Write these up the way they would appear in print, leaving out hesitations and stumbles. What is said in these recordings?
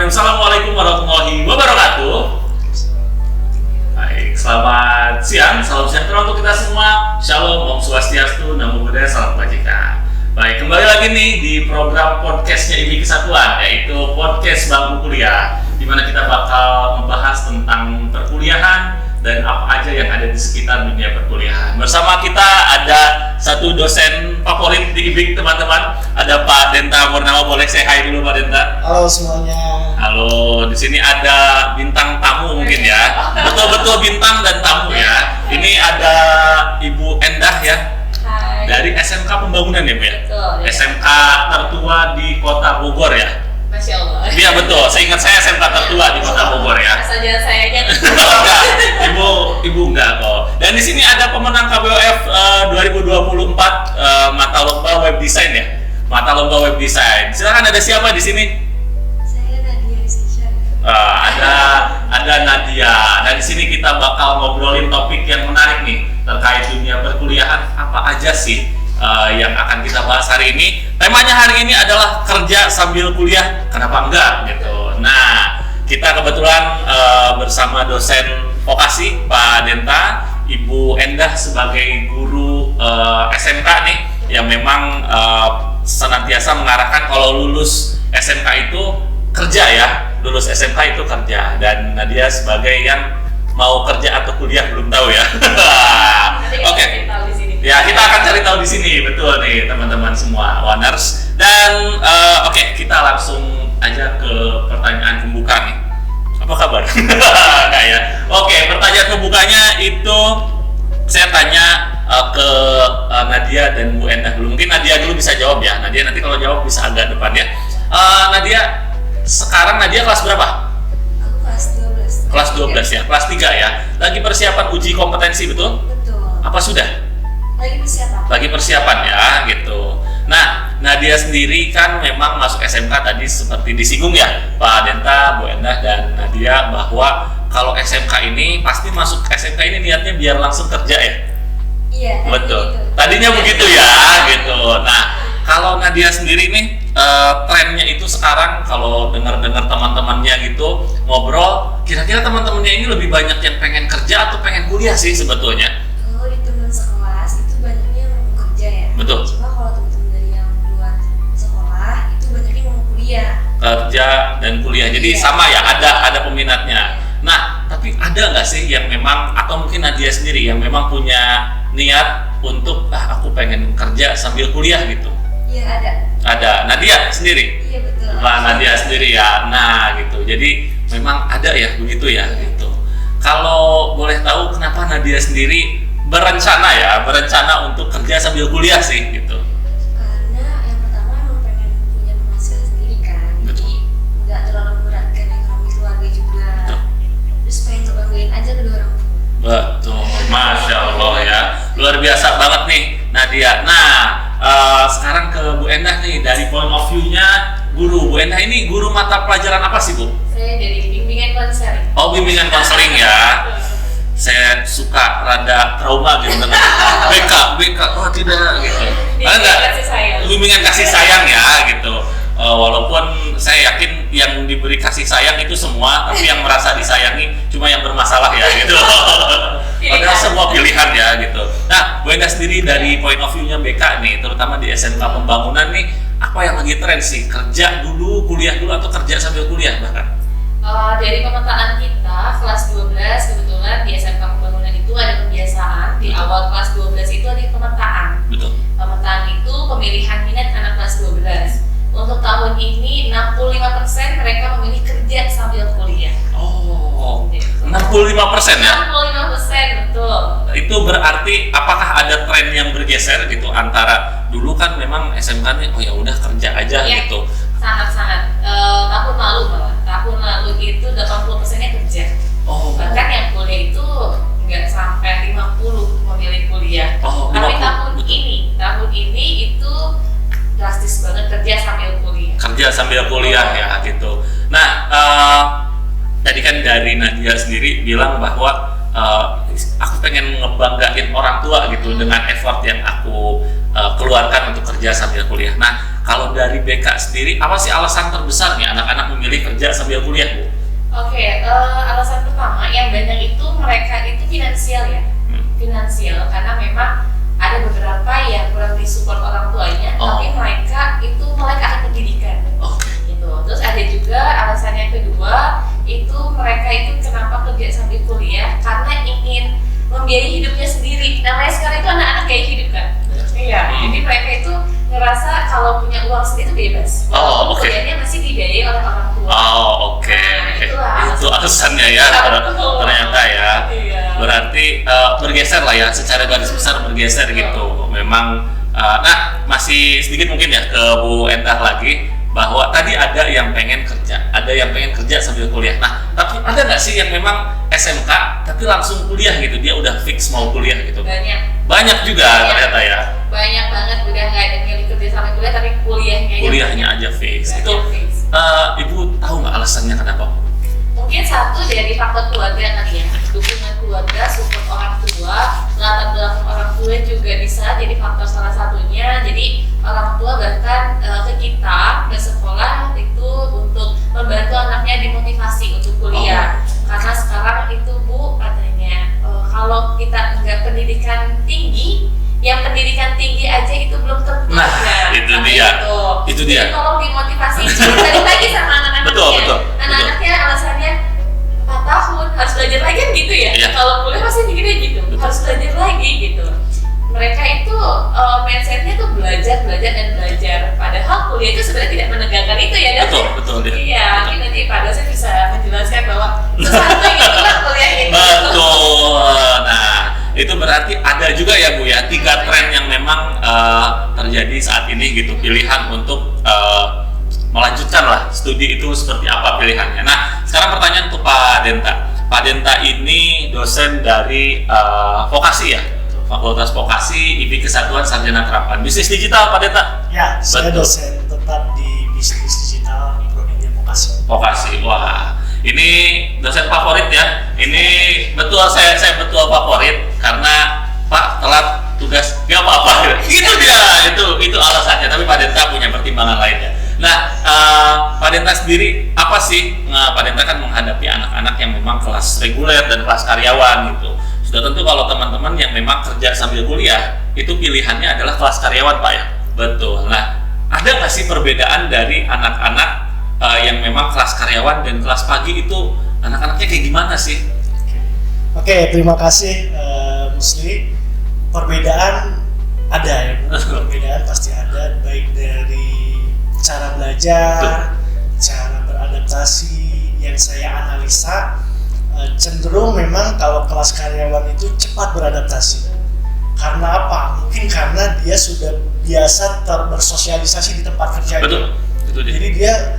Bismillahirrahmanirrahim. Assalamualaikum warahmatullahi wabarakatuh. Baik, selamat siang, salam sejahtera untuk kita semua. Shalom, Om Swastiastu, Namo Buddhaya, salam kebajikan. Baik, kembali lagi nih di program podcastnya IBI Kesatuan, yaitu podcast Bangku Kuliah, di mana kita bakal membahas tentang perkuliahan dan apa aja yang ada di sekitar dunia perkuliahan. Bersama kita ada satu dosen favorit di IBI, teman-teman. Ada Pak Denta Purnama. Boleh saya hai dulu, Pak Denta? Halo semuanya. Halo, di sini ada bintang tamu mungkin ya. Betul-betul bintang dan tamu ya. Ini ada Ibu Endah ya. Hai. Dari SMK Pembangunan ya, Bu ya? Betul, ya. SMK tertua di Kota Bogor ya. Masya Allah. Iya betul, seingat saya SMK tertua di Kota Bogor ya. Asal jangan saya aja. Enggak, ibu enggak kok. Dan di sini ada pemenang KBOF 2024 mata lomba web design ya. Mata lomba web design. Silakan, ada siapa di sini? Saya Nadia Rizky. Ada Nadia. Nah, di sini kita bakal ngobrolin topik yang menarik nih terkait dunia perkuliahan. Apa aja sih yang akan kita bahas hari ini? Temanya hari ini adalah kerja sambil kuliah, kenapa enggak gitu. Nah, kita kebetulan bersama dosen vokasi Pak Denta, Ibu Endah sebagai guru SMK nih, yang memang senantiasa mengarahkan kalau lulus SMK itu kerja ya, lulus SMK itu kerja. Dan Nadia sebagai yang mau kerja atau kuliah belum tahu ya. Oke. Ya, kita akan cari tahu di sini, betul nih teman-teman semua Oners. Dan oke, kita langsung aja ke pertanyaan pembuka nih. Apa kabar? Nah, ya. Oke, pertanyaan pembukanya itu saya tanya ke Nadia dan Bu Endah dulu. Mungkin Nadia dulu bisa jawab ya. Nadia nanti kalau jawab bisa agak depan ya. Nadia, sekarang Nadia kelas berapa? Aku kelas 12. Kelas 12 ya, kelas 3 ya. Lagi persiapan uji kompetensi, betul? Betul. Apa sudah? Lagi persiapan. Lagi persiapan ya, gitu. Nah, Nadia sendiri kan memang masuk SMK tadi seperti disinggung ya Pak Denta, Bu Endah, dan Nadia, bahwa kalau SMK ini pasti masuk SMK ini niatnya biar langsung kerja ya. Iya. Betul. Tadinya begitu ya, gitu. Nah, kalau Nadia sendiri nih trennya itu sekarang kalau dengar-dengar teman-temannya gitu ngobrol, kira-kira teman-temannya ini lebih banyak yang pengen kerja atau pengen kuliah sih sebetulnya? Kalau di teman sekelas itu banyaknya yang mau kerja ya. Betul. Cuma kalau teman-teman dari yang luar sekolah itu banyaknya yang mau kuliah. Kerja dan kuliah, jadi Iya. sama ya, ada peminatnya. Nah, tapi ada nggak sih yang memang, atau mungkin Nadia sendiri yang memang punya niat untuk aku pengen kerja sambil kuliah gitu? Iya, ada. Ada. Nadia sendiri? Iya, betul. Nah, Nadia sendiri ya. Nah, gitu. Jadi memang ada ya begitu ya, gitu. Kalau boleh tahu kenapa Nadia sendiri berencana untuk kerja sambil kuliah sih gitu? Karena yang pertama emang pengen punya penghasilan sendiri kan. Jadi nggak terlalu memberatkan ekonomi keluarga juga. Betul. Terus pengen ngebanggain aja kedua orang tua. Betul, Masya Allah ya, luar biasa banget nih Nadia. Nah, sekarang ke Bu Endah nih, dari point of view-nya guru. Bu Endah ini guru mata pelajaran apa sih, Bu? Saya dari bimbingan konseling. Oh, bimbingan konseling ya. Saya suka rada trauma gitu dengan BK, oh tidak gitu. Bimbingan kasih sayang. Bimbingan kasih sayang ya gitu. Walaupun saya yakin yang diberi kasih sayang itu semua, tapi yang merasa disayangi cuma yang bermasalah ya gitu. Padahal semua pilihan ya gitu. Nah, Bu Endah sendiri dari point of view-nya BK nih, terutama di SMK Pembangunan nih, apa yang lagi tren sih? Kerja dulu, kuliah dulu, atau kerja sambil kuliah bahkan? Dari pemetaan kita kelas 12 kebetulan di SMK Pembangunan itu ada kebiasaan di awal kelas 12 itu ada pemetaan. Betul. Pemetaan itu pemilihan minat anak kelas 12. Untuk tahun ini 65% mereka memilih kerja sambil kuliah. Oh, Gitu. 65% ya? 65% betul. Itu berarti apakah ada tren yang bergeser gitu antara dulu kan memang SMK-nya oh ya udah kerja aja Iya. gitu. Sangat-sangat. Tahun lalu malah. Tahun lalu itu 80%-nya kerja. Oh. Bahkan yang kuliah itu nggak sampai 50 memilih kuliah. Oh, Tapi 50. tahun ini itu drastis banget kerja sambil kuliah. Kerja sambil kuliah ya gitu. Nah, tadi kan dari Nadia sendiri bilang bahwa aku pengen ngebanggain orang tua gitu dengan effort yang aku keluarkan untuk kerja sambil kuliah. Nah, kalau dari BK sendiri, apa sih alasan terbesarnya anak-anak memilih kerja sambil kuliah, Bu? Oke, alasan pertama yang banyak itu mereka itu finansial ya, finansial karena memang ada beberapa yang kurang disupport orang tuanya, tapi mereka itu melek akan pendidikan, gitu. Terus ada juga alasan yang kedua itu mereka itu kenapa kerja sambil kuliah karena ingin membiayai hidupnya sendiri. Namanya sekarang itu anak-anak gaya hidup kan, iya. Jadi mereka itu ngerasa kalau punya uang sendiri itu bebas. Kuliahnya masih dibiayai oleh orang tua. Itu alasannya ya, ternyata ya. Iya. Berarti bergeser lah ya, secara garis besar bergeser gitu. Memang, nah masih sedikit mungkin ya ke Bu Endah lagi, bahwa tadi ada yang pengen kerja, ada yang pengen kerja sambil kuliah. Nah, tapi ada nggak sih yang memang SMK tapi langsung kuliah gitu, dia udah fix mau kuliah gitu? Banyak juga ternyata ya. Banyak banget, udah nggak ada milih kerja sambil kuliah tapi kuliahnya aja fix. Itu Ibu tahu nggak alasannya kenapa? Mungkin satu dari faktor keluarga kali ya, dukungan keluarga, support orang tua, latar belakang orang tua juga bisa jadi faktor salah satunya. Jadi orang tua bahkan ke kita bersekolah itu untuk membantu anaknya dimotivasi untuk kuliah. Karena sekarang itu Bu katanya kalau kita nggak pendidikan tinggi, yang pendidikan tinggi aja itu belum tentu. Nah, itu dia. Jadi tolong dimotivasi. Balik lagi sama anak-anaknya. Betul. Anak-anaknya alasannya 4 tahun harus belajar lagi kan gitu ya. Iya. Kalau kuliah pasti mikirnya gitu, harus belajar lagi gitu. Mereka itu mindsetnya tuh belajar dan belajar. Padahal kuliah itu sebenarnya tidak menegangkan itu ya. Betul. Iya, mungkin nanti Pak dosen bisa menjelaskan bahwa sesuatu itu lah kuliah itu. Betul. Nah, itu berarti ada juga ya Bu ya, 3 tren yang memang terjadi saat ini gitu, pilihan untuk melanjutkan lah studi itu seperti apa pilihannya. Nah, sekarang pertanyaan untuk Pak Denta. Pak Denta ini dosen dari vokasi ya, Fakultas Vokasi IPI Kesatuan Sarjana Terapan Bisnis Digital, Pak Denta? Ya, saya dosen tetap di Bisnis Digital Prodi Vokasi. Wah, ini dosen favorit ya. Ini betul, saya betul favorit karena Pak telat tugas nggak apa-apa. Itu dia, itu alasannya. Tapi Pak Denta punya pertimbangan lainnya. Nah, Pak Denta sendiri apa sih? Pak Denta kan menghadapi anak-anak yang memang kelas reguler dan kelas karyawan gitu. Sudah tentu kalau teman-teman yang memang kerja sambil kuliah itu pilihannya adalah kelas karyawan, Pak ya. Betul. Nah, ada nggak sih perbedaan dari anak-anak yang memang kelas karyawan dan kelas pagi itu anak-anaknya kayak gimana sih? Oke, terima kasih Musli. Perbedaan ada ya, perbedaan pasti ada, baik dari cara belajar, cara beradaptasi. Yang saya analisa cenderung memang kalau kelas karyawan itu cepat beradaptasi. Karena apa? Mungkin karena dia sudah biasa bersosialisasi di tempat kerja. Betul. Jadi dia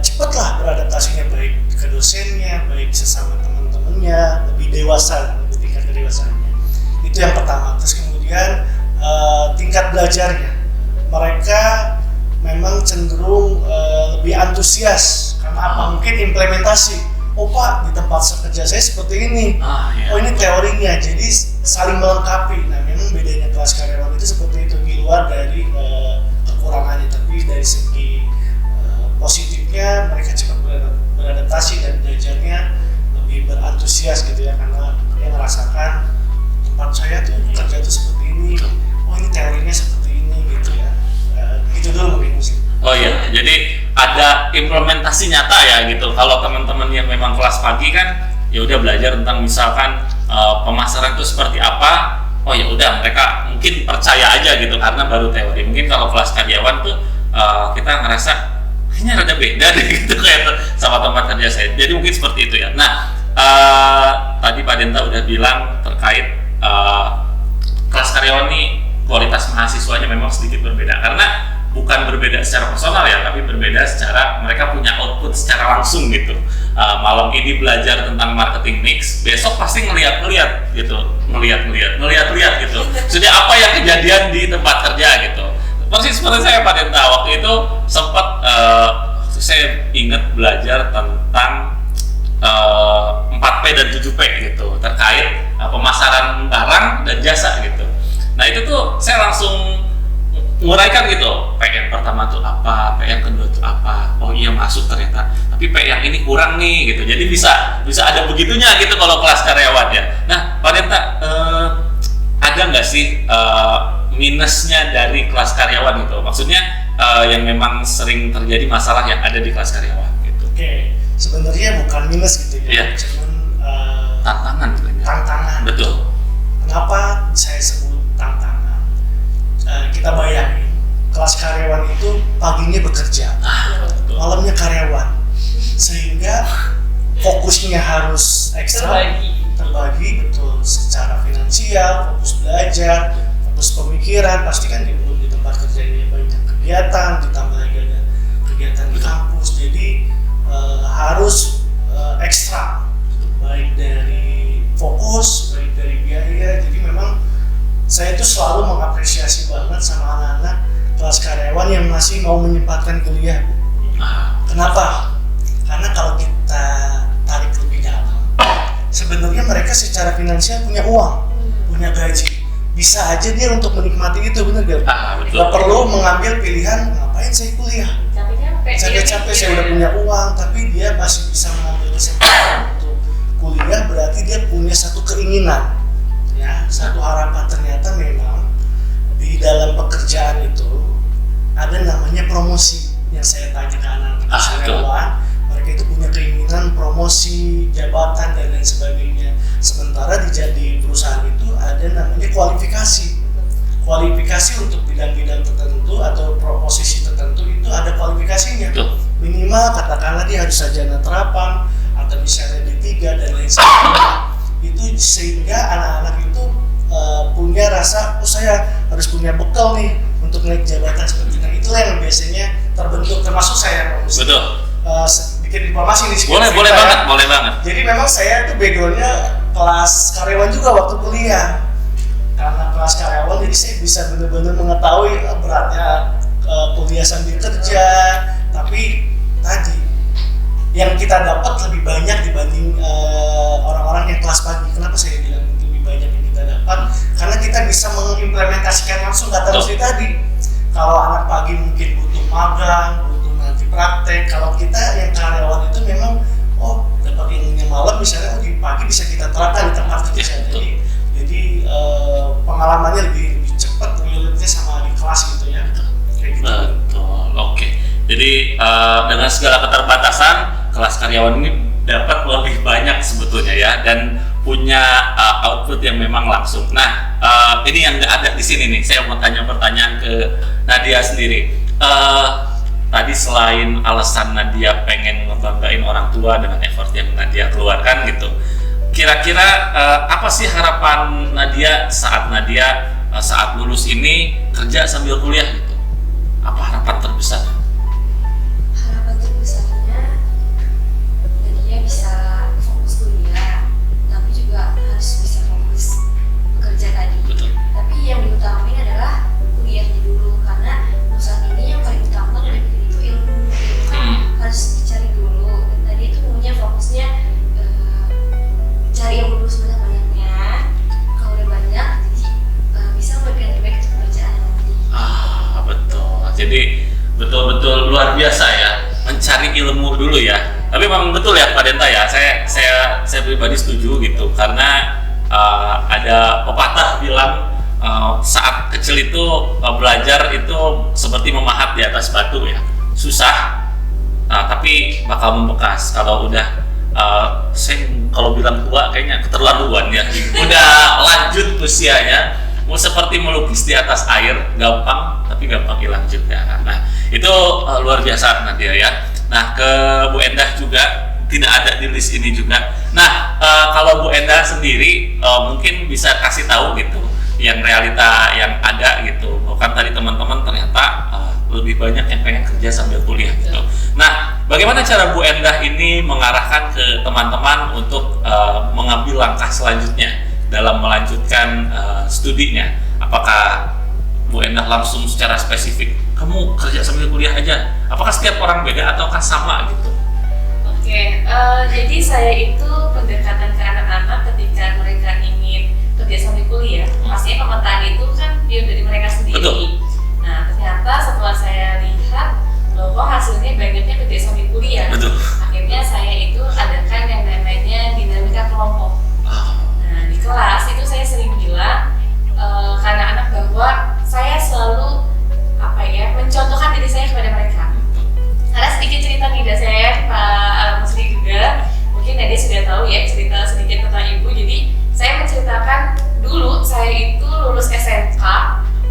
cepatlah beradaptasinya, baik ke dosennya, baik sesama teman-temannya, lebih dewasa, lebih tingkat kedewasaannya. Itu yang pertama. Terus kemudian tingkat belajarnya, mereka memang cenderung lebih antusias. Karena apa? Mungkin implementasi. Oh Pak, di tempat kerja saya seperti ini. Oh ini teorinya, jadi saling melengkapi. Nah memang bedanya kelas karyawan itu seperti itu, di luar dari kekurangannya, tapi dari segi positifnya mereka cepat beradaptasi dan belajarnya lebih berantusias gitu ya, karena dia merasakan tempat saya tuh kerja tuh seperti ini. Oh ini teorinya seperti ini gitu ya. Itu dulu mungkin sih. Oh iya, jadi ada implementasi nyata ya gitu. Kalau teman-teman yang memang kelas pagi kan ya udah belajar tentang misalkan pemasaran itu seperti apa. Oh ya udah, mereka mungkin percaya aja gitu karena baru teori. Mungkin kalau kelas karyawan tuh kita ngerasa ini rada beda deh gitu kayak sama tempat kerja saya. Jadi mungkin seperti itu ya. Nah, tadi Pak Denta udah bilang terkait kelas karyawan nih kualitas mahasiswanya memang sedikit berbeda karena bukan berbeda secara personal ya, tapi berbeda secara mereka punya output secara langsung gitu. Malam ini belajar tentang marketing mix, besok pasti ngeliat gitu, ngeliat gitu. Sudah apa yang kejadian di tempat kerja gitu. Persis seperti saya Pak Denta waktu itu sempat saya ingat belajar tentang 4P dan 7P gitu terkait pemasaran barang dan jasa gitu. Nah itu tuh saya langsung nguraikan gitu, PR pertama tuh apa, PR kedua tuh apa, oh iya masuk ternyata, tapi PR yang ini kurang nih gitu, jadi bisa ada begitunya gitu kalau kelas karyawan ya. Nah Pak Denta, ada nggak sih minusnya dari kelas karyawan gitu, maksudnya yang memang sering terjadi masalah yang ada di kelas karyawan gitu? Oke, sebenarnya bukan minus gitu ya, Iya. cuman Tantangan sebenarnya. tantangan. Betul. Kenapa saya sebut tantangan? Kita bayangin, kelas karyawan itu paginya bekerja, Betul. malamnya karyawan, sehingga fokusnya harus ekstra terbagi betul, secara finansial, fokus belajar, fokus pemikiran, pasti kan di tempat kerja ini banyak kegiatan, ditambah lagi ada kegiatan di kampus, jadi harus ekstra, baik dari fokus, baik dari biaya. Jadi memang saya itu selalu mengapresiasi banget sama anak-anak kelas karyawan yang masih mau menyempatkan kuliah. Kenapa? Karena kalau kita tarik lebih dalam, sebenarnya mereka secara finansial punya uang, punya gaji, bisa aja dia untuk menikmati itu, bener gak? Betul. Gak perlu mengambil pilihan ngapain saya kuliah. Capek-capek saya udah punya uang, tapi dia masih bisa mengambil kesempatan untuk kuliah, berarti dia punya satu keinginan, ya, satu harapan. Ternyata memang di dalam pekerjaan itu ada namanya promosi. Yang saya tanya ke anak-anak karyawan, mereka itu punya keinginan promosi, jabatan dan lain sebagainya. Sementara di perusahaan itu ada namanya kualifikasi. Kualifikasi untuk bidang-bidang tertentu atau posisi tertentu itu ada kualifikasinya. Minimal katakanlah dia harus sarjana terapan atau misalnya D3 dan lain sebagainya. Itu sehingga anak-anak itu punya rasa, oh saya harus punya bekal nih untuk naik jabatan seperti itu. Itulah yang biasanya terbentuk, termasuk saya. Betul. Bikin informasi nih. Boleh banget. Jadi memang saya tuh backgroundnya kelas karyawan juga waktu kuliah. Karena kelas karyawan, jadi saya bisa benar-benar mengetahui beratnya kuliah sambil kerja. Tapi tadi yang kita dapat lebih banyak dibanding orang-orang yang kelas pagi. Kenapa saya bilang lebih banyak yang kita dapat? Karena kita bisa mengimplementasikan langsung, kata Rusdi tadi. Kalau anak pagi mungkin butuh magang, butuh nanti praktek. Kalau kita yang karyawan itu memang, oh dapat ilmunya malam, misalnya di pagi bisa kita terapkan di tempat kerja. Jadi pengalamannya lebih cepat, relate-nya sama di kelas gitu ya. Kayak gitu. Betul, oke. Jadi dengan segala keterbatasan, kelas karyawan ini dapat lebih banyak sebetulnya ya, dan punya output yang memang langsung. Nah, ini yang nggak ada di sini nih. Saya mau tanya pertanyaan ke Nadia sendiri. Tadi selain alasan Nadia pengen ngebanggain orang tua dengan effort yang Nadia keluarkan gitu, kira-kira apa sih harapan Nadia saat lulus ini kerja sambil kuliah gitu? Apa harapan terbesar? Harapan terbesarnya Nadia bisa fokus kuliah, tapi juga harus bisa fokus bekerja tadi. Betul. Tapi yang diutamain adalah kuliahnya dulu, karena saat ini yang paling utama dari itu ilmu harus dicari dulu. Dan tadi itu maunya fokusnya cari ilmu dulu sebanyak-banyaknya. Kalau udah banyak, jadi bisa memberikan terbaik untuk pekerjaan nanti. Betul. Jadi betul-betul luar biasa ya, mencari ilmu dulu ya. Tapi memang betul ya Pak Denta ya, saya pribadi setuju gitu, karena ada pepatah bilang saat kecil itu belajar itu seperti memahat di atas batu ya, susah tapi bakal membekas. Kalau udah saya kalau bilang tua kayaknya keterlaluan ya, udah lanjut usianya, mau seperti melukis di atas air, gampang tapi gampang hilang juga. Nah itu luar biasa Nadia ya. Nah ke Bu Endah juga tidak ada di list ini juga. Nah kalau Bu Endah sendiri mungkin bisa kasih tahu gitu yang realita yang ada gitu. Bukan tadi teman-teman ternyata lebih banyak yang pengen kerja sambil kuliah gitu. Nah, bagaimana cara Bu Endah ini mengarahkan ke teman-teman untuk mengambil langkah selanjutnya dalam melanjutkan studinya? Apakah Bu Endah langsung secara spesifik, kamu kerja sambil kuliah aja? Apakah setiap orang beda ataukah sama gitu? Oke, jadi saya itu pendekatan ke anak-anak ketika mereka ingin kerja sambil kuliah, pastinya pemetaan itu kan dari mereka sendiri. Betul. Nah ternyata setelah saya lihat loh kok hasilnya banyaknya kerja sambil kuliah. Betul. Akhirnya saya itu adakan yang namanya dinamika kelompok. Nah di kelas itu saya sering bilang ke anak-anak bahwa saya selalu mencontohkan diri saya kepada mereka. Ada sedikit cerita nih dari saya, Pak Musri juga. Mungkin dia sudah tahu ya cerita sedikit tentang ibu. Jadi saya menceritakan dulu saya itu lulus SMK,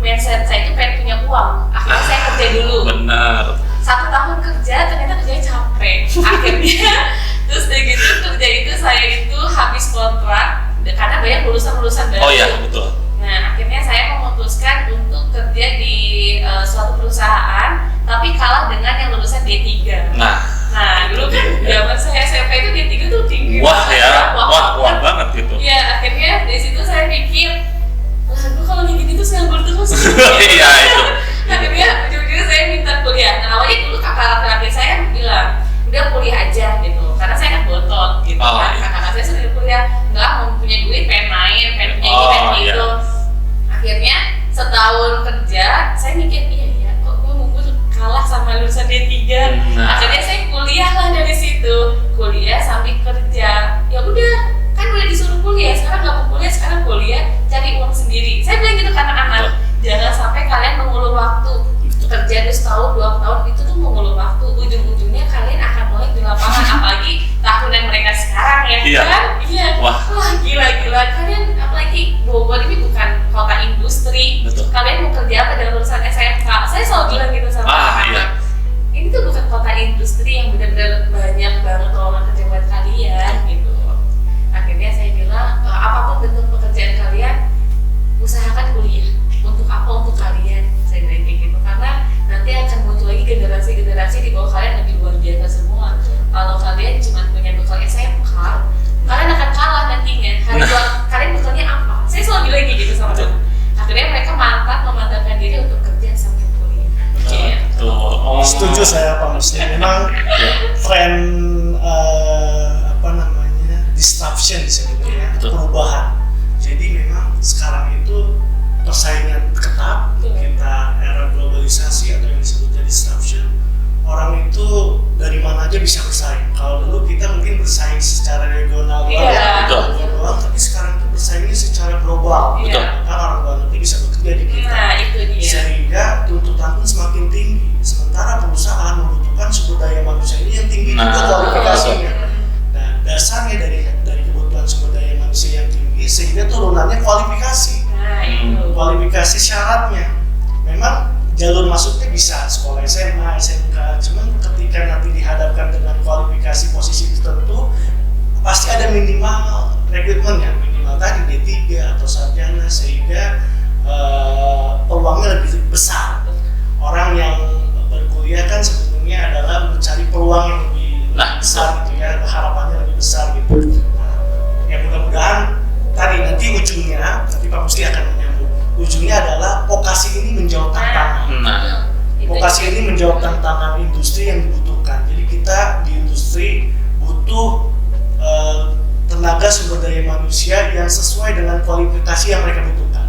mindset saya itu pengen punya uang. Akhirnya saya kerja dulu. Benar. 1 tahun kerja, ternyata kerjanya capek. Akhirnya terus dari gitu kerja itu saya itu habis kontrak karena banyak lulusan baru. Oh iya, betul. Nah akhirnya saya memutuskan untuk kerja di suatu perusahaan, tapi kalah dengan yang lulusan D3. Nah dulu kan zaman saya SMP itu D3 tuh tinggi. Wah ya, wah banget gitu. Iya, akhirnya dari situ saya pikir, aduh kalau kayak gini tuh nganggur terus. Iya itu. Akhirnya ujung-ujungnya saya minta kuliah. Nah awalnya dulu kakak laki-laki saya bilang, udah kuliah aja gitu, karena saya kan botot gitu kan. Kakak saya sudah kuliah, nggak mau punya duit, pengen main, pengen punya ini, pengen itu. Akhirnya setahun kerja, saya mikir iya kok gue mundur kalah sama lulusan D3. Akhirnya saya kuliah lah dari situ, kuliah sambil kerja. Ya udah, kan udah disuruh kuliah, sekarang nggak mau kuliah, sekarang kuliah, cari uang sendiri. Saya bilang gitu ke anak-anak, jangan sampai kalian mengulur waktu. Kerja 2 tahun, 2 tahun itu tuh mengulur waktu. Ujung-ujungnya kalian akan mulai di lapangan, apalagi tahunan mereka sekarang ya kan? Iya. Wah gila. Kalian apalagi Bogor ini bukan kota industri. Betul. Kalian mau kerja apa dengan lulusan SMK? Saya selalu bilang gitu sama anak-anak. Ini tuh bukan kota industri yang benar-benar banyak banget lowongan kerja buat kalian gitu. Akhirnya saya bilang apapun bentuk pekerjaan kalian, usahakan kuliah. Untuk apa? Untuk kalian. Saya bilang kayak gitu karena nanti akan muncul lagi generasi di bawah kalian lebih luar biasa semua. Kalau kalian cuma punya bekal SMK, kalian akan kalah nantinya. Kalian bekalnya apa? Saya selalu bilang kayak gitu sama mereka. Akhirnya mereka memantapkan diri untuk kerja sampai kuliah. Setuju saya Pak Muslim. Memang tren disruption sebenarnya, perubahan. Jadi memang sekarang itu persaingan ketat, kita era globalisasi atau yang disebut disruption. Orang itu dari mana aja bisa bersaing. Kalau dulu kita mungkin bersaing secara regional doang, tapi sekarang itu bersaingnya secara global. Kan orang luar negeri bisa bekerja di kita. Sehingga tuntutan pun semakin tinggi. Sementara perusahaan membutuhkan sumber daya manusia ini yang tinggi juga kualifikasinya. Nah, dasarnya dari kebutuhan sumber daya manusia yang tinggi sehingga turunannya kualifikasi. Kualifikasi syaratnya memang jalur masuknya bisa sekolah SMA, SMK, cuman ketika nanti dihadapkan dengan kualifikasi posisi tertentu pasti ada minimal rekrutmennya, minimal tadi D3 atau sarjana sehingga peluangnya lebih besar. Orang yang berkuliah kan sebetulnya adalah mencari peluang yang lebih besar gitu ya, harapannya lebih besar gitu. Nah, ya mudah-mudahan nanti ujungnya, tapi Pak Musti akan menyambung. Ujungnya adalah vokasi ini menjawab tantangan. Vokasi ini menjawab tantangan industri yang dibutuhkan. Jadi kita di industri butuh tenaga sumber daya manusia yang sesuai dengan kualifikasi yang mereka butuhkan.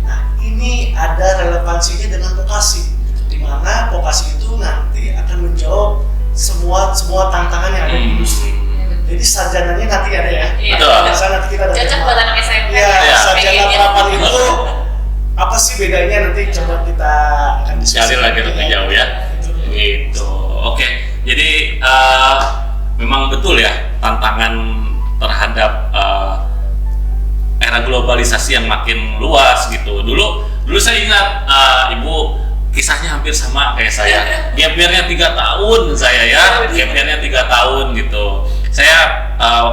Nah, ini ada relevansinya dengan vokasi, di mana vokasi itu nanti akan menjawab semua tantangan yang ada di industri. Jadi sarjananya nanti ada ya. Betul. Nanti kita ada. Cocok buat anak SMP. Sarjana terapan itu apa sih bedanya, nanti coba kita akan diskusi. Cari lagi lebih jauh ya. Gitu. Oke. Jadi memang betul ya tantangan terhadap era globalisasi yang makin luas gitu. Dulu saya ingat Ibu kisahnya hampir sama kayak saya. Gap year-nya 3 tahun saya ya. Gap year-nya 3 tahun gitu. Saya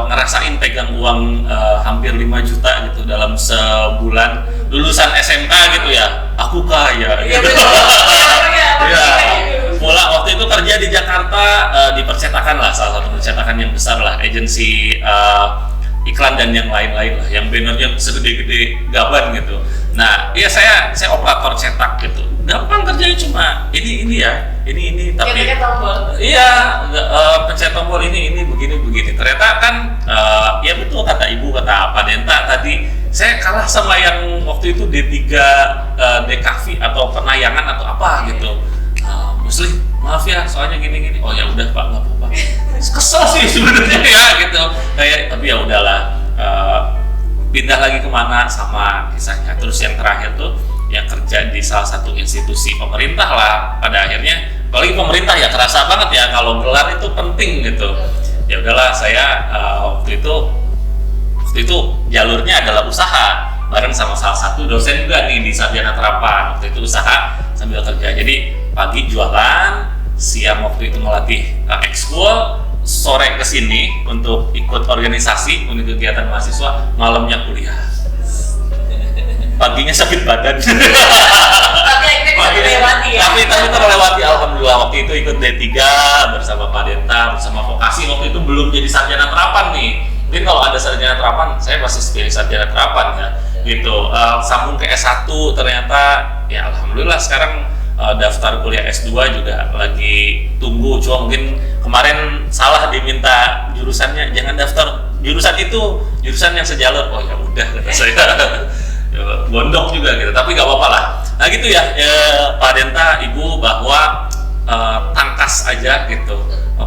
ngerasain pegang uang hampir 5 juta gitu dalam sebulan, lulusan SMK gitu ya. Aku kaya gitu. Ya. Pula waktu itu kerja di Jakarta di percetakan lah, salah satu percetakan yang besar lah, agensi iklan dan yang lain-lain lah, yang bannernya segede-gede gaban gitu. Nah, iya saya operator cetak gitu. Gampang kerjanya cuma ini ya, ini tapi ya, tombol. Iya, pencet tombol ini begini. Ternyata kan ya betul kata Ibu, kata Pak Denta tadi, saya kalah sama yang waktu itu D3 DKV atau penayangan atau apa gitu. Muslim, maaf ya, soalnya gini-gini. Oh ya udah Pak, nggak apa-apa. Kesel sih sebenarnya ya gitu. Kayak tapi ya udahlah. Pindah lagi kemana sama kisahnya. Terus yang terakhir tuh yang kerja di salah satu institusi pemerintah lah. Pada akhirnya, apalagi pemerintah ya kerasa banget ya kalau gelar itu penting gitu. Ya udahlah, saya waktu itu jalurnya adalah usaha bareng sama salah satu dosen juga nih di Sarjana Terapan. Waktu itu usaha sambil kerja. Jadi pagi jualan, siang waktu itu melatih ekskul, sore kesini untuk ikut organisasi, untuk kegiatan mahasiswa, malamnya kuliah. Paginya sakit badan. Tapi terlewati, alhamdulillah. Waktu itu ikut D3 bersama Pak Denta, bersama vokasi. Waktu itu belum jadi sarjana terapan nih. Mungkin kalau ada sarjana terapan, saya pasti pilih sarjana terapan ya. Gitu. Sambung ke S1 ternyata, ya alhamdulillah sekarang daftar kuliah S2 juga lagi tunggu. Cuma mungkin kemarin salah diminta jurusannya, jangan daftar jurusan itu, jurusan yang sejalur. Oh ya udah kata saya. Gondok juga gitu, tapi nggak apa-apa lah. Nah gitu ya, Pak Denta, Ibu, bahwa tangkas aja gitu,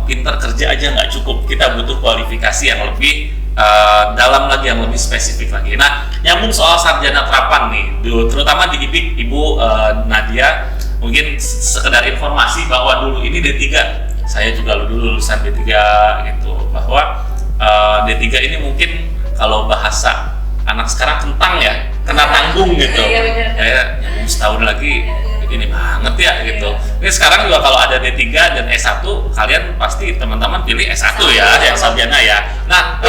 pintar kerja aja nggak cukup, kita butuh kualifikasi yang lebih dalam lagi, yang lebih spesifik lagi. Nah, nyambung soal sarjana terapan nih, terutama di IPIK, Ibu Nadia, mungkin sekedar informasi bahwa dulu ini D3, saya juga dulu lulusan D3 gitu, bahwa D3 ini mungkin kalau bahasa anak sekarang kentang ya, kena tanggung gitu. Kayak nyambung setahun lagi ini banget ya gitu. Ini sekarang juga kalau ada D3 dan S1, kalian pasti teman-teman pilih S1 ya, yang sarjana ya. Nah,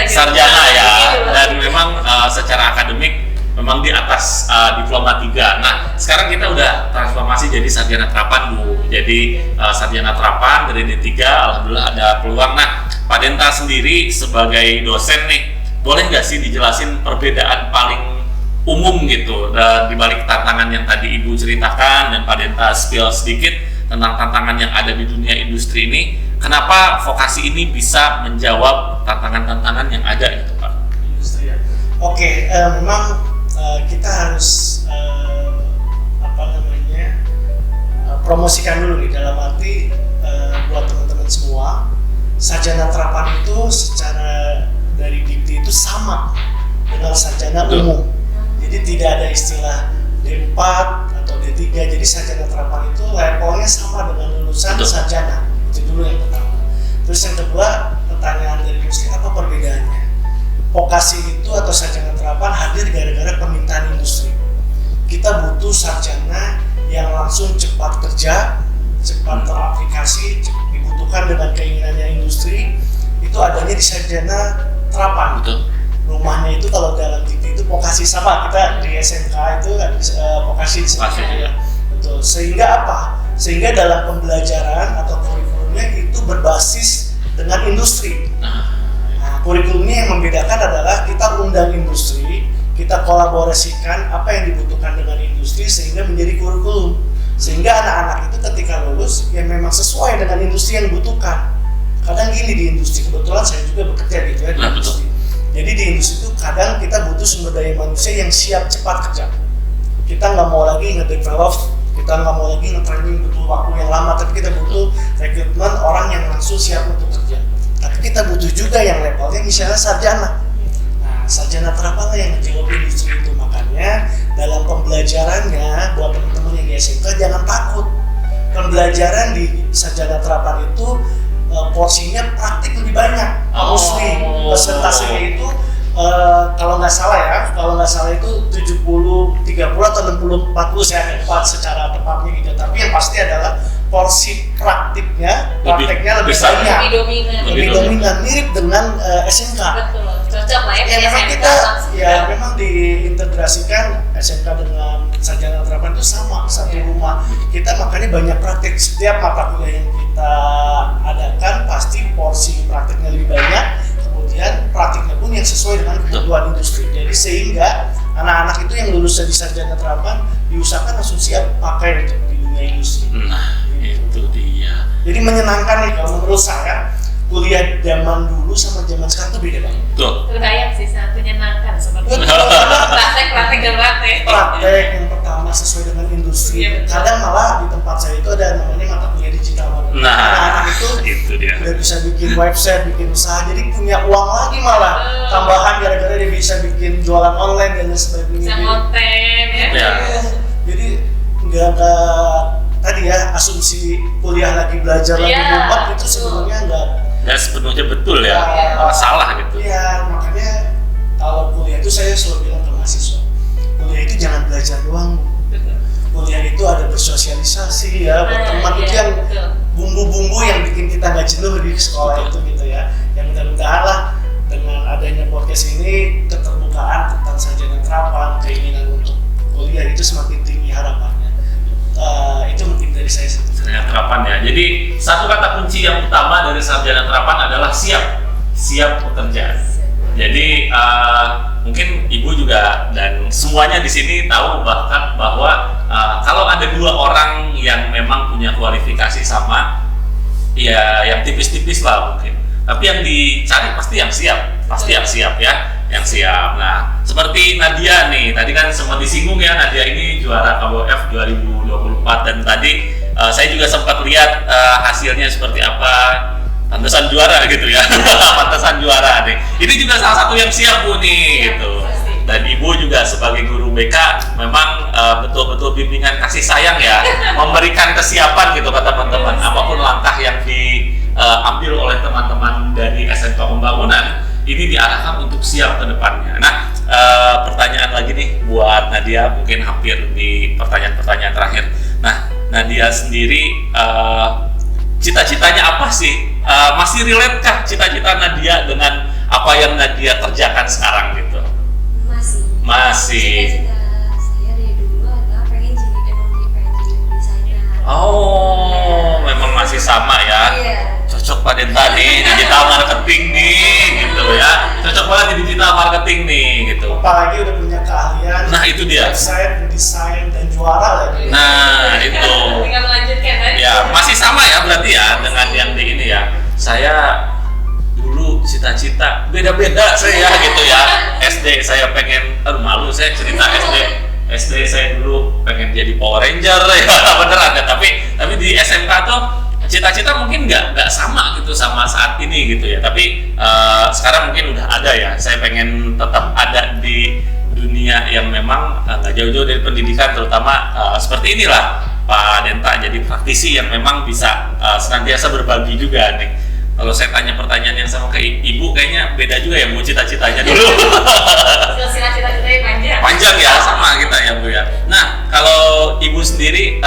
sarjana ya, dan memang secara akademik memang di atas diploma 3. Nah, sekarang kita udah transformasi jadi sarjana terapan, Bu. Jadi sarjana terapan dari D3, alhamdulillah ada peluang. Nah, Pak Denta sendiri sebagai dosen nih, boleh nggak sih dijelasin perbedaan paling umum gitu di balik tantangan yang tadi Ibu ceritakan dan Pak Denta spill sedikit tentang tantangan yang ada di dunia industri ini, kenapa vokasi ini bisa menjawab tantangan-tantangan yang ada gitu Pak? Industri ya. Oke, memang kita harus promosikan dulu nih, dalam arti buat teman-teman semua, sarjana terapan itu secara dari dikti itu sama dengan sarjana umum. Jadi tidak ada istilah D4 atau D3. Jadi sarjana terapan itu levelnya sama dengan lulusan sarjana. Itu dulu yang pertama. Terus yang kedua, pertanyaan dari industri, apa perbedaannya? Vokasi itu atau sarjana terapan hadir gara-gara permintaan industri. Kita butuh sarjana yang langsung cepat kerja, cepat teraplikasi, dibutuhkan dengan keinginannya industri. Itu adanya di sarjana terapan. Betul. Rumahnya itu kalau dalam dikti itu vokasi, sama kita di SMK itu kan vokasi ya. Betul. Sehingga apa? Sehingga dalam pembelajaran atau kurikulumnya itu berbasis dengan industri. Nah, kurikulumnya yang membedakan adalah kita undang industri, kita kolaborasikan apa yang dibutuhkan dengan industri sehingga menjadi kurikulum. Sehingga anak-anak itu ketika lulus ya memang sesuai dengan industri yang dibutuhkan. Kadang gini di industri, kebetulan saya juga bekerja gitu ya di industri. Jadi di industri itu kadang kita butuh sumber daya manusia yang siap cepat kerja. Kita nggak mau lagi nge-develop, kita nggak mau lagi nge-training butuh waktu yang lama, tapi kita butuh rekrutmen orang yang langsung siap untuk kerja. Tapi kita butuh juga yang levelnya misalnya sarjana. Nah, sarjana terapan yang ngejawab industri itu. Makanya dalam pembelajarannya buat teman-teman yang di SMK jangan takut. Pembelajaran di sarjana terapan itu porsinya praktik lebih banyak. Mostly persentasenya itu kalau nggak salah itu 70-30 atau 60-40, saya nggak tepat secara tepatnya gitu. Tapi yang pasti adalah porsi prakteknya lebih banyak, lebih dominan, mirip dengan SMK. Betul, cocok lah ya. Memang kita memang diintegrasikan SMK dengan sarjana terapan itu sama, satu rumah. Kita makanya banyak praktek. Setiap mata kuliah yang kita adakan pasti porsi prakteknya lebih banyak, kemudian praktiknya pun yang sesuai dengan kebutuhan industri. Jadi sehingga anak-anak itu yang lulus dari sarjana terapan diusahakan langsung siap pakai untuk di dunia industri. Nah, itu dia. Jadi menyenangkan nih kalau menurut saya kuliah zaman dulu sama zaman sekarang tuh beda banget. Betul. Terbayang sih, sangat menyenangkan seperti itu. Betul. Praktek dan praktek. Praktek yang pertama sesuai dengan industri. Iya, betul. Kadang malah di tempat saya itu ada namanya mata kuliah digital marketing. Nah, Anak-anak itu dia. udah bisa bikin website, bikin usaha, jadi punya uang lagi malah tambahan gara-gara dia bisa bikin jualan online dan lain sebagainya. Bisa konten ya. Ya. Jadi nggak ada tadi ya asumsi kuliah lagi belajar lagi Iya, ngumpet itu betul. sebenarnya nggak. Nggak sepenuhnya betul ya, Iya. malah salah gitu. Iya, makanya kalau kuliah itu saya selalu bilang ke mahasiswa, kuliah itu jangan belajar doang. Betul. Kuliah itu ada bersosialisasi ya, berteman itu yang betul. bumbu-bumbu yang bikin kita nggak jenuh di sekolah Betul. itu gitu ya. Yang mudah-mudahan lah dengan adanya podcast ini keterbukaan tentang sarjana terapan, keinginan untuk kuliah itu semakin tinggi harapannya. Itu mungkin dari saya sendiri. Sarjana terapan ya. Jadi satu kata kunci yang utama dari sarjana terapan adalah siap bekerja. Jadi mungkin ibu juga dan semuanya di sini tahu bahwa kalau ada dua orang yang memang punya kualifikasi sama, ya yang tipis-tipis lah mungkin. Tapi yang dicari pasti yang siap ya, yang siap. Nah, seperti Nadia nih, tadi kan sempat disinggung ya, Nadia ini juara KBOF 2024 dan tadi saya juga sempat lihat hasilnya seperti apa. Pantesan juara gitu ya. Pantesan juara nih. Ini juga salah satu yang siap Bu nih gitu. Dan Ibu juga sebagai guru BK memang betul-betul bimbingan kasih sayang ya, memberikan kesiapan gitu ke teman-teman. Apapun langkah yang diambil oleh teman-teman dari SMK Pembangunan ini diarahkan untuk siap ke depannya. Nah, pertanyaan lagi nih buat Nadia, mungkin hampir di pertanyaan-pertanyaan terakhir. Nah, Nadia sendiri cita-citanya apa sih? Masih relate kah cita-cita Nadia dengan apa yang Nadia kerjakan sekarang gitu? Masih. Cita-cita saya dari dulu adalah pengen jadi desainer. Oh, memang masih sama ya. Iya. Cocok Pak Denta nih, digital marketing nih gitu ya. Cocok banget di digital marketing nih gitu. Apalagi udah punya keahlian. Nah, itu dia. Website, desain dan juara lagi. Nah, itu. Tinggal melanjutkan kan? Ya, masih sama ya berarti ya dengan yang di ini ya. Saya dulu cita-cita beda-beda saya gitu ya. SD saya pengen, malu saya cerita SD saya dulu pengen jadi Power Ranger ya beneran ya. Tapi di SMK tuh cita-cita mungkin nggak sama gitu sama saat ini gitu ya. Tapi sekarang mungkin udah ada ya. Saya pengen tetap ada di dunia yang memang nggak jauh-jauh dari pendidikan, terutama seperti inilah Pak Denta, jadi praktisi yang memang bisa senantiasa berbagi juga nih. Kalau saya tanya pertanyaan yang sama ke ibu, kayaknya beda juga ya Bu cita-citanya dulu. Silsilah cita-citanya panjang. Panjang ya, sama kita ya Bu ya. Nah, kalau ibu sendiri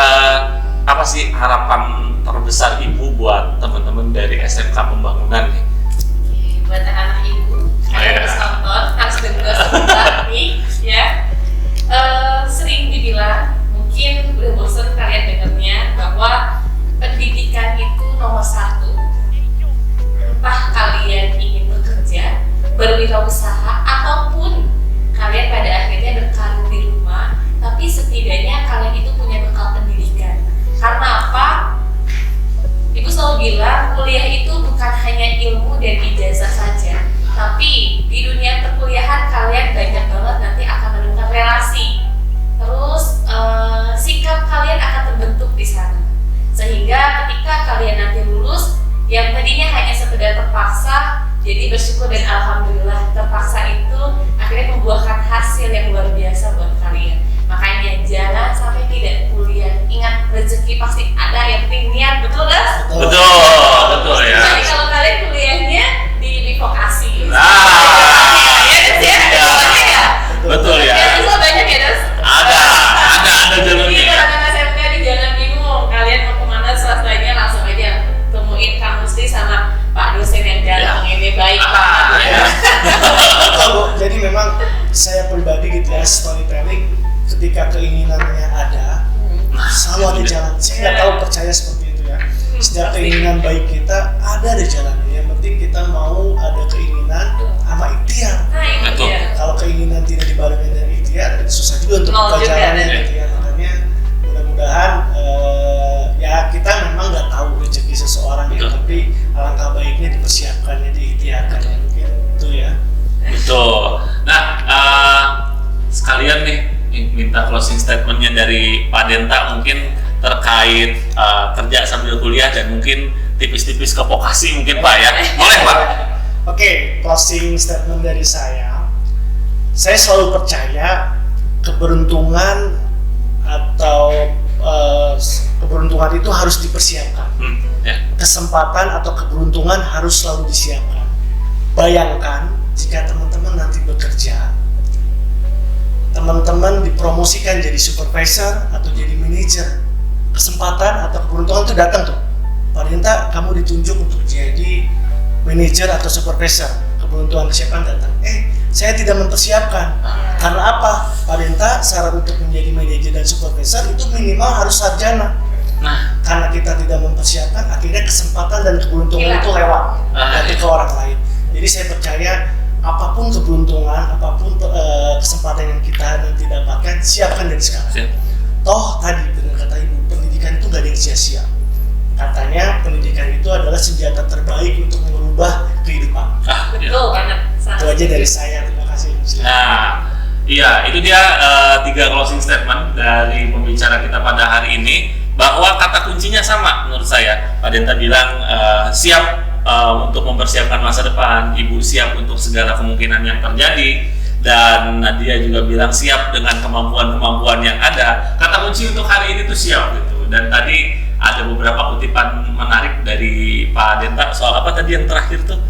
apa sih harapan terbesar ibu buat teman-teman dari SMK Pembangunan nih? Buat anak-anak ibu, harus nonton, harus dengar sebentar nih ya. Sering dibilang, mungkin udah bosan kalian dengarnya bahwa pendidikan itu nomor satu. Entah kalian ingin bekerja, berwirausaha, ataupun kalian pada akhirnya berkarir di rumah, tapi setidaknya kalian itu punya bekal pendidikan. Karena apa? Ibu selalu bilang kuliah itu bukan hanya ilmu dan ijazah saja, tapi di dunia perkuliahan kalian banyak banget nanti akan menemukan relasi. Terus sikap kalian akan terbentuk di sana. Sehingga ketika kalian nanti lulus, yang tadinya hanya sekedar terpaksa, jadi bersyukur dan alhamdulillah terpaksa itu akhirnya membuahkan hasil yang luar biasa buat kalian. Makanya jangan sampai tidak kuliah. Ingat, rezeki pasti ada, yang penting niat, betul kan? Betul ya. Jadi kalau kalian kuliahnya di vokasi. Betul ya. Beasiswa banyak ya, Das? Ada jalurnya. Jadi kalau anak SMK ini jangan bingung, kalian mau kemana swastanya langsung aja temuin Kang Musti sama Pak dosen yang ganteng ini, baik Pak. Betul, Bu. Jadi memang saya pribadi gitu ya, storytelling ketika keinginannya ada, selalu ada jalan. Saya nggak tahu percaya seperti itu ya. Setiap keinginan baik kita ada di jalannya. Yang penting kita mau ada keinginan sama ikhtiar. Nah, itu Betul. dia. Kalau keinginan tidak dibarengi dengan ikhtiar, susah juga untuk Nol buka juga, jalannya ya. gitu ya. Makanya mudah-mudahan ya kita memang nggak tahu rezeki seseorang ya, Betul. tapi alangkah baiknya dipersiapkan terkait kerja sambil kuliah dan mungkin tipis-tipis ke vokasi mungkin Pak ya. Boleh Pak? Oke, closing statement dari saya selalu percaya keberuntungan atau keberuntungan itu harus dipersiapkan. Ya. Kesempatan atau keberuntungan harus selalu disiapkan. Bayangkan jika teman-teman nanti bekerja, teman-teman dipromosikan jadi supervisor atau jadi manajer, kesempatan atau keberuntungan itu datang tuh. Pak Denta, kamu ditunjuk untuk jadi manajer atau supervisor, keberuntungan kesiapan datang. Saya tidak mempersiapkan. Karena apa? Pak Denta, syarat untuk menjadi manajer dan supervisor itu minimal harus sarjana. Nah, Karena kita tidak mempersiapkan, akhirnya kesempatan dan keberuntungan itu lewat nanti ke orang lain. Jadi saya percaya apapun keberuntungan, apapun kesempatan yang kita nanti dapatkan, siapkan dari sekarang. siap. Toh tadi benar kata Ibu, pendidikan itu gak ada yang sia-sia. Katanya pendidikan itu adalah senjata terbaik untuk merubah kehidupan. Ya. Betul banget. Itu aja dari saya. Terima kasih. Nah, iya, itu dia 3 closing statement dari pembicara kita pada hari ini, bahwa kata kuncinya sama menurut saya. Pak Denta bilang siap untuk mempersiapkan masa depan, Ibu siap untuk segala kemungkinan yang terjadi, dan Nadia juga bilang siap dengan kemampuan-kemampuan yang ada. Kata kunci untuk hari ini tuh siap gitu. Dan tadi ada beberapa kutipan menarik dari Pak Denta soal apa tadi yang terakhir tuh,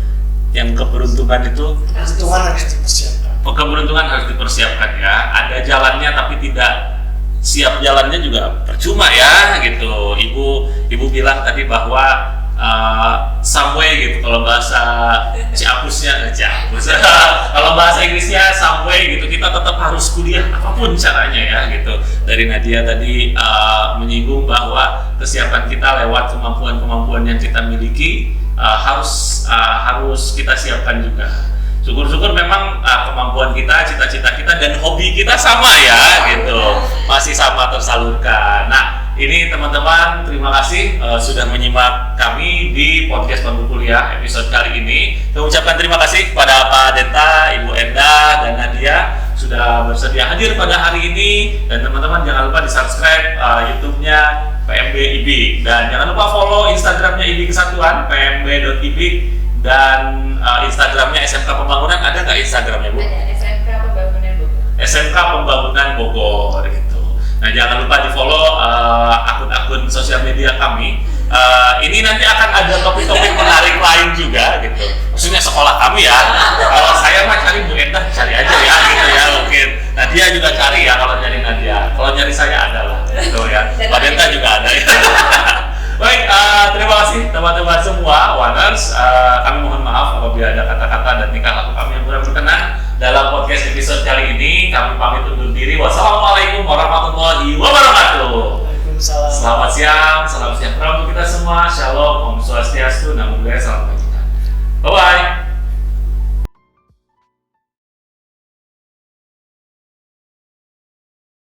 yang keberuntungan itu. Keberuntungan harus dipersiapkan. Keberuntungan harus dipersiapkan ya. Ada jalannya tapi tidak siap jalannya juga percuma ya gitu. Ibu bilang tadi bahwa some way gitu, kalau bahasa Ciapusnya kalau bahasa Inggrisnya some way gitu, kita tetap harus kuliah apapun caranya ya gitu. Dari Nadia tadi menyinggung bahwa kesiapan kita lewat kemampuan-kemampuan yang kita miliki harus kita siapkan juga. Syukur-syukur memang kemampuan kita, cita-cita kita, dan hobi kita sama ya gitu, masih sama tersalurkan. Nah, ini teman-teman, terima kasih sudah menyimak kami di podcast Bangku Kuliah episode kali ini. Saya ucapkan terima kasih kepada Pak Denta, Ibu Endah, dan Nadia sudah bersedia hadir pada hari ini. Dan teman-teman jangan lupa di-subscribe YouTube-nya PMB IB, dan jangan lupa follow Instagram-nya IB Kesatuan pmb.ib, dan Instagram-nya SMK Pembangunan. Ada nggak Instagram-nya Bu? Ada SMK Pembangunan Bogor. SMK Pembangunan Bogor gitu. Nah, jangan lupa di-follow akun-akun sosial media kami. Ini nanti akan ada topik-topik menarik lain juga gitu. Maksudnya sekolah kami ya. Kalau saya mah cari Bu Endah, cari aja ya gitu ya mungkin. Nadia juga cari ya kalau nyari Nadia. Kalau nyari saya ada lah gitu ya. Pak Denta juga ada ya. Baik, terima kasih teman-teman semua Waners. Kami mohon maaf apabila ada kata-kata dan tingkah laku kami yang kurang berkenan dalam podcast episode kali ini. Kami pamit undur diri. Wassalamualaikum warahmatullahi wabarakatuh. Waalaikumsalam. Selamat siang, salam sejahtera untuk kita semua. Shalom, Om Swastiastu, Namo Buddhaya, salam.